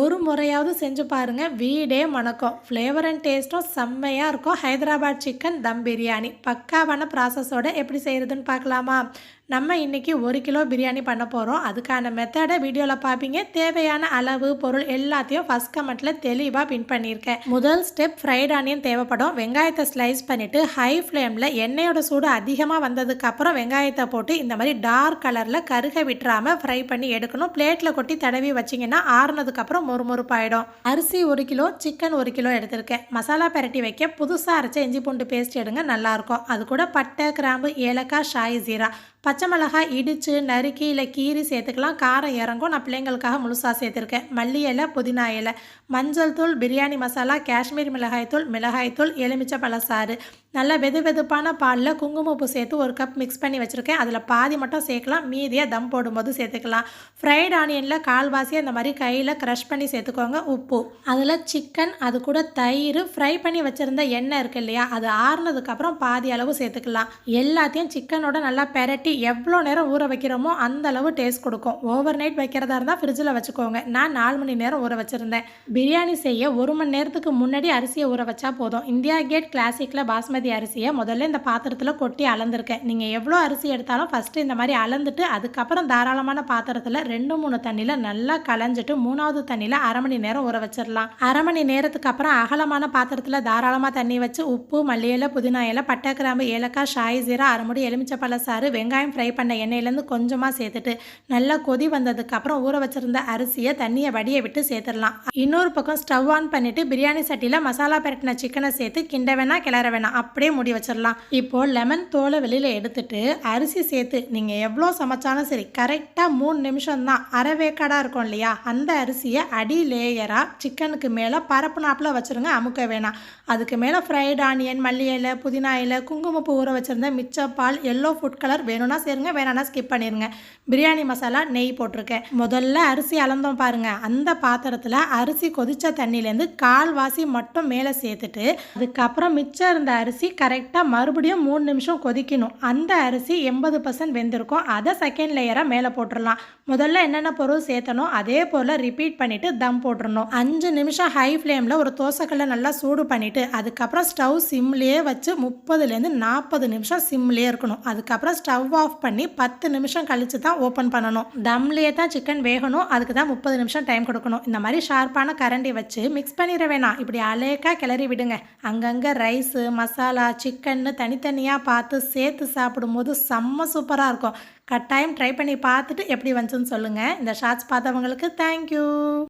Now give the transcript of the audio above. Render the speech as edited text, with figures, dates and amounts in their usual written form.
ஒரு முறையாவது செஞ்சு பாருங்க, வீடே மணக்கும். ஃப்ளேவர் அண்ட் டேஸ்ட்டும் செம்மையாக இருக்கும். ஹைதராபாத் சிக்கன் தம் பிரியாணி பக்காவான ப்ராசஸோட எப்படி செய்கிறதுன்னு பார்க்கலாமா? நம்ம இன்றைக்கி 1 கிலோ பிரியாணி பண்ண போகிறோம். அதுக்கான மெத்தடை வீடியோவில் பார்ப்பீங்க. தேவையான அளவு பொருள் எல்லாத்தையும் ஃபஸ்ட் கமெண்ட்டில் தெளிவாக பின் பண்ணியிருக்கேன். முதல் ஸ்டெப், ஃப்ரைட் ஆனியன் தேவைப்படும். வெங்காயத்தை ஸ்லைஸ் பண்ணிவிட்டு ஹை ஃப்ளேமில் எண்ணெயோட சூடு அதிகமாக வந்ததுக்கப்புறம் வெங்காயத்தை போட்டு இந்த மாதிரி டார்க் கலரில் கருக விட்டுறாமல் ஃப்ரை பண்ணி எடுக்கணும். பிளேட்டில் கொட்டி தடவி வச்சிங்கன்னா ஆறுனதுக்கப்புறம் மொறுமொறுப்பாயிடும். அரிசி 1 கிலோ, சிக்கன் 1 கிலோ எடுத்திருக்கேன். மசாலா பெரட்டி வைக்க புதுசாக அரைச்ச இஞ்சி பூண்டு பேஸ்ட் எடுங்க, நல்லாயிருக்கும். அது கூட பட்டை, கிராம்பு, ஏலக்காய், ஷாய் ஜீரா, பச்சை மிளகாய் இடித்து நறுக்கி இல்லை கீரி சேர்த்துக்கலாம். காரம் இறங்கும். நான் பிள்ளைங்களுக்காக முழுசாக சேர்த்துருக்கேன். மல்லி இலை, புதினா இலை, மஞ்சள் தூள், பிரியாணி மசாலா, காஷ்மீர் மிளகாய்த்தூள், எலுமிச்சை பழசாறு. நல்லா வெதுவெதுப்பான பாலில் குங்குமப்பூ சேர்த்து 1 கப் மிக்ஸ் பண்ணி வச்சுருக்கேன். அதில் பாதி மட்டும் சேர்க்கலாம், மீதியாக தம் போடும்போது சேர்த்துக்கலாம். ஃப்ரைட் ஆனியனில் கால்வாசி அந்த மாதிரி கையில் க்ரஷ் பண்ணி சேர்த்துக்கோங்க. உப்பு, அதில் சிக்கன், அது கூட தயிர், ஃப்ரை பண்ணி வச்சுருந்த எண்ணெய் இருக்குது இல்லையா, அது ஆறுனதுக்கப்புறம் பாதி அளவு சேர்த்துக்கலாம். எல்லாத்தையும் சிக்கனோட நல்லா பெரட்டி எவ்வளோ நேரம் ஊற வைக்கிறோமோ அந்த அளவு டேஸ்ட் கொடுக்கும். ஓவர் நைட் வைக்கிறதா இருந்தால் ஃப்ரிட்ஜில் வச்சுக்கோங்க. நான் 4 மணி நேரம் ஊற வச்சுருந்தேன். பிரியாணி செய்ய 1 மணி நேரத்துக்கு முன்னாடி அரிசியை ஊற வச்சா போதும். இந்தியா கேட் கிளாசிக்கில் பாஸ்மதி அரிசியை முதல்ல இந்த பாத்திரத்தில் கொட்டி அளந்திருக்கேன். நீங்கள் எவ்வளோ அரிசி எடுத்தாலும் ஃபஸ்ட்டு இந்த மாதிரி அளந்துட்டு அதுக்கப்புறம் தாராளமான பாத்திரத்தில் 2-3 தண்ணியில் நல்லா களைஞ்சிட்டு 3வது தண்ணியில் அரை மணி நேரம் ஊற வச்சிடலாம். அரை மணி நேரத்துக்கு அப்புறம் அகலமான பாத்திரத்தில் தாராளமாக தண்ணி வச்சு உப்பு, மல்லி இலை, புதினா இலை, பட்டை, கிராம்பு, ஏலக்காய், ஷாய் ஜீரா, அரைமுடி எலுமிச்சை பழசாறு, வெங்காயம் ஃப்ரை பண்ண எண்ணெயிலேருந்து கொஞ்சமாக சேர்த்துட்டு நல்லா கொதி வந்ததுக்கப்புறம் ஊற வச்சிருந்த அரிசியை தண்ணியை வடிய விட்டு சேர்த்துடலாம். இன்னொரு பக்கம் ஸ்டவ் ஆன் பண்ணிவிட்டு பிரியாணி சட்டியில் மசாலா பெரட்டின சிக்கனை சேர்த்து கிண்ட வேணாம், கிளற வேணாம், அப்படியே மூடி வச்சிடலாம். இப்போது லெமன் தோலை வெளியில் எடுத்துட்டு அரிசி சேர்த்து நீங்கள் எவ்வளோ சமைச்சாலும் சரி கரெக்டாக 3 நிமிஷம் தான் அரைவேக்காடாக இருக்கும் இல்லையா, அந்த அரிசியை அடி லேயராக சிக்கனுக்கு மேலே பரப்பு நாப்பில் வச்சுருங்க, அமுக்க வேணாம். அதுக்கு மேலே ஃப்ரைட் ஆனியன், மல்லி இலை, புதினா இலை, குங்குமப்பூ ஊற வச்சுருந்த மிச்சப்பால், எல்லோ ஃபுட் கலர் வேணும்னா சேருங்க, வேணான்னா ஸ்கிப் பண்ணிடுங்க. பிரியாணி மசாலா, நெய் போட்டிருக்கேன். முதல்ல அரிசி அளந்தோம் பாருங்கள், அந்த பாத்திரத்தில் அரிசி கொதித்த தண்ணியிலேருந்து கால்வாசி மட்டும் மேலே சேர்த்துட்டு அதுக்கப்புறம் மிச்சம் இருந்த அரிசி கரெக்டாக மறுபடியும் 3 நிமிஷம் கொதிக்கணும். அந்த அரிசி 80% வெந்திருக்கும். அதை செகண்ட் லேயராக மேலே போட்டுடலாம். முதல்ல என்னென்ன பொருள் சேர்த்தனோ அதே போல் ரிப்பீட் பண்ணிவிட்டு தம் போட்டுடணும். 5 நிமிஷம் ஹை ஃப்ளேமில் ஒரு தோசைக்கல்லை நல்லா சூடு பண்ணிவிட்டு அதுக்கப்புறம் ஸ்டவ் சிம்லேயே வச்சு 30லேருந்து 40 நிமிஷம் சிம்லேயே இருக்கணும். அதுக்கப்புறம் ஸ்டவ் ஆஃப் பண்ணி 10 நிமிஷம் கழித்து தான் ஓப்பன் பண்ணணும். தம்லேயே தான் சிக்கன் வேகணும். அதுக்கு தான் 30 நிமிஷம் டைம் கொடுக்கணும். இந்த மாதிரி ஷார்ப்பான கரண்டி வச்சு மிக்ஸ் பண்ணிட வேணாம், இப்படி அலேக்காக கிளறி விடுங்க. அங்கங்கே ரைஸு, மசாலா, சிக்கன்னு தனித்தனியாக பார்த்து சேர்த்து சாப்பிடும்போது செம்ம சூப்பராக இருக்கும். கட்டாயம் ட்ரை பண்ணி பார்த்துட்டு எப்படி வந்துச்சுன்னு சொல்லுங்கள். இந்த ஷார்ட்ஸ் பார்த்தவங்களுக்கு தேங்க்யூ.